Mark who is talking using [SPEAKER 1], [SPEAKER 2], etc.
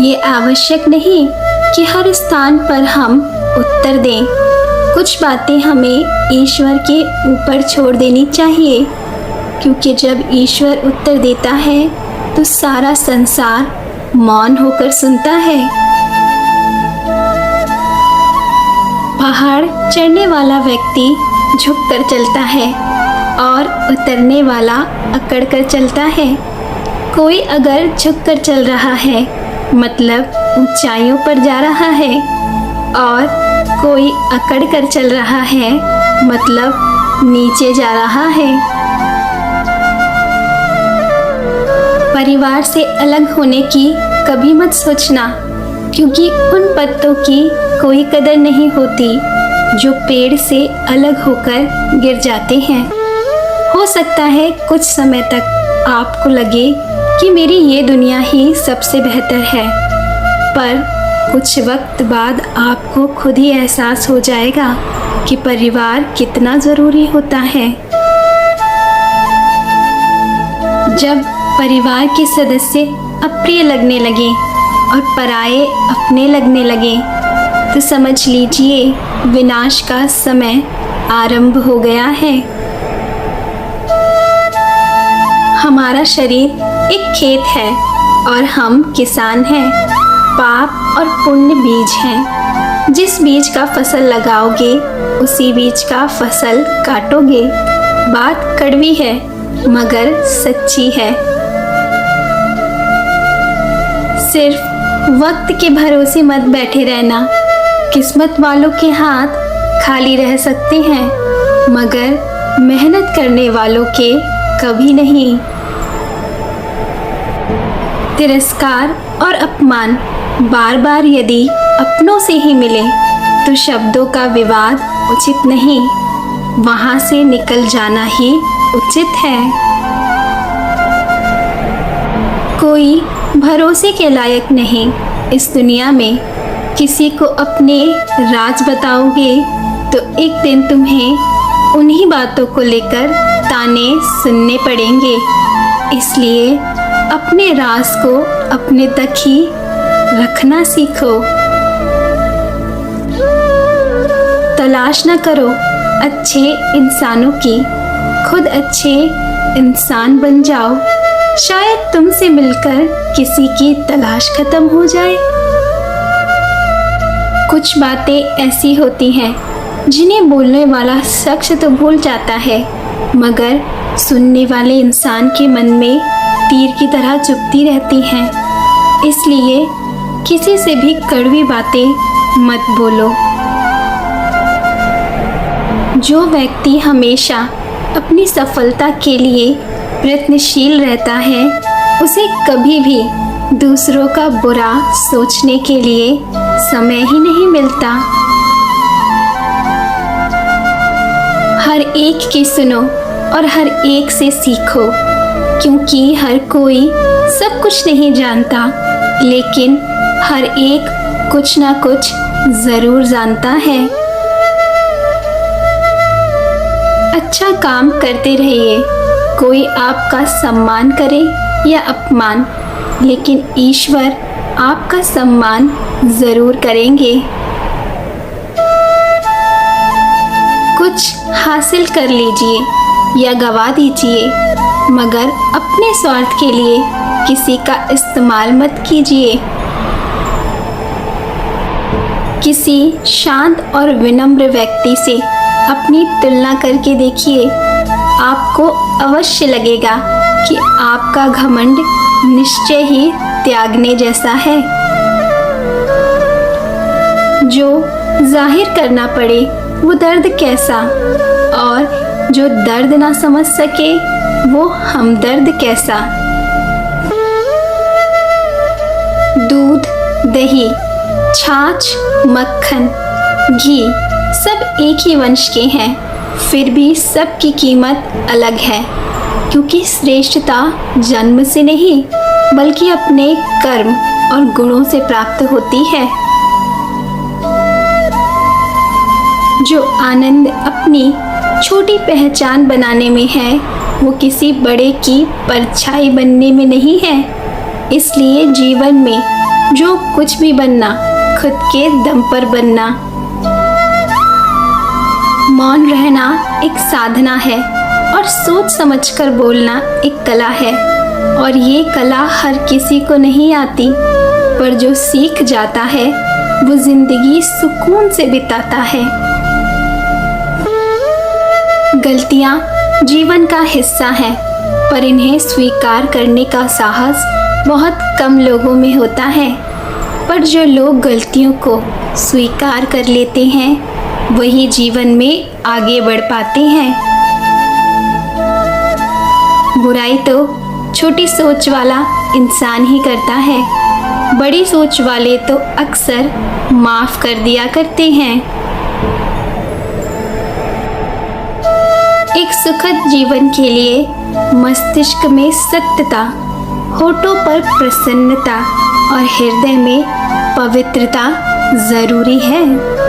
[SPEAKER 1] ये आवश्यक नहीं कि हर स्थान पर हम उत्तर दें। कुछ बातें हमें ईश्वर के ऊपर छोड़ देनी चाहिए, क्योंकि जब ईश्वर उत्तर देता है तो सारा संसार मौन होकर सुनता है। पहाड़ चढ़ने वाला व्यक्ति झुककर चलता है और उतरने वाला अकड़कर चलता है। कोई अगर झुककर चल रहा है मतलब ऊंचाइयों पर जा रहा है, और कोई अकड़कर चल रहा है मतलब नीचे जा रहा है। परिवार से अलग होने की कभी मत सोचना, क्योंकि उन पत्तों की कोई कदर नहीं होती जो पेड़ से अलग होकर गिर जाते हैं। हो सकता है कुछ समय तक आपको लगे कि मेरी ये दुनिया ही सबसे बेहतर है, पर कुछ वक्त बाद आपको खुद ही एहसास हो जाएगा कि परिवार कितना ज़रूरी होता है। जब परिवार के सदस्य अप्रिय लगने लगे और पराये अपने लगने लगे तो समझ लीजिए विनाश का समय आरंभ हो गया है। हमारा शरीर एक खेत है और हम किसान हैं। पाप और पुण्य बीज हैं। जिस बीज का फसल लगाओगे उसी बीज का फसल काटोगे। बात कड़वी है मगर सच्ची है। सिर्फ वक्त के भरोसे मत बैठे रहना। किस्मत वालों के हाथ खाली रह सकते हैं मगर मेहनत करने वालों के कभी नहीं। तिरस्कार और अपमान बार बार यदि अपनों से ही मिले तो शब्दों का विवाद उचित नहीं, वहां से निकल जाना ही उचित है। कोई भरोसे के लायक नहीं इस दुनिया में। किसी को अपने राज बताओगे तो एक दिन तुम्हें उन्हीं बातों को लेकर ताने सुनने पड़ेंगे। इसलिए अपने राज को अपने तक ही रखना सीखो। तलाश न करो अच्छे इंसानों की, खुद अच्छे इंसान बन जाओ। शायद तुमसे मिलकर किसी की तलाश खत्म हो जाए। कुछ बातें ऐसी होती हैं जिन्हें बोलने वाला शख्स तो भूल जाता है, मगर सुनने वाले इंसान के मन में तीर की तरह चुभती रहती हैं। इसलिए किसी से भी कड़वी बातें मत बोलो। जो व्यक्ति हमेशा अपनी सफलता के लिए प्रयत्नशील रहता है उसे कभी भी दूसरों का बुरा सोचने के लिए समय ही नहीं मिलता। हर एक की सुनो और हर एक से सीखो, क्योंकि हर कोई सब कुछ नहीं जानता, लेकिन हर एक कुछ ना कुछ ज़रूर जानता है। अच्छा काम करते रहिए, कोई आपका सम्मान करे या अपमान, लेकिन ईश्वर आपका सम्मान ज़रूर करेंगे। कुछ हासिल कर लीजिए या गवा दीजिए, मगर अपने स्वार्थ के लिए किसी का इस्तेमाल मत कीजिए। किसी शांत और विनम्र व्यक्ति से अपनी तुलना करके देखिए, आपको अवश्य लगेगा कि आपका घमंड निश्चय ही त्यागने जैसा है। जो जाहिर करना पड़े वो दर्द कैसा, और जो दर्द ना समझ सके वो हमदर्द कैसा। दूध, दही, छाछ, मक्खन, घी सब एक ही वंश के हैं, फिर भी सबकी कीमत अलग है, क्योंकि श्रेष्ठता जन्म से नहीं बल्कि अपने कर्म और गुणों से प्राप्त होती है। जो आनंद अपनी छोटी पहचान बनाने में है वो किसी बड़े की परछाई बनने में नहीं है। इसलिए जीवन में जो कुछ भी बनना खुद के दम पर बनना। मौन रहना एक साधना है और सोच समझकर बोलना एक कला है। और ये कला हर किसी को नहीं आती, पर जो सीख जाता है वो जिंदगी सुकून से बिताता है। गलतियाँ जीवन का हिस्सा हैं, पर इन्हें स्वीकार करने का साहस बहुत कम लोगों में होता है। पर जो लोग गलतियों को स्वीकार कर लेते हैं वही जीवन में आगे बढ़ पाते हैं। बुराई तो छोटी सोच वाला इंसान ही करता है, बड़ी सोच वाले तो अक्सर माफ कर दिया करते हैं। एक सुखद जीवन के लिए मस्तिष्क में सत्यता, होठों पर प्रसन्नता और हृदय में पवित्रता जरूरी है।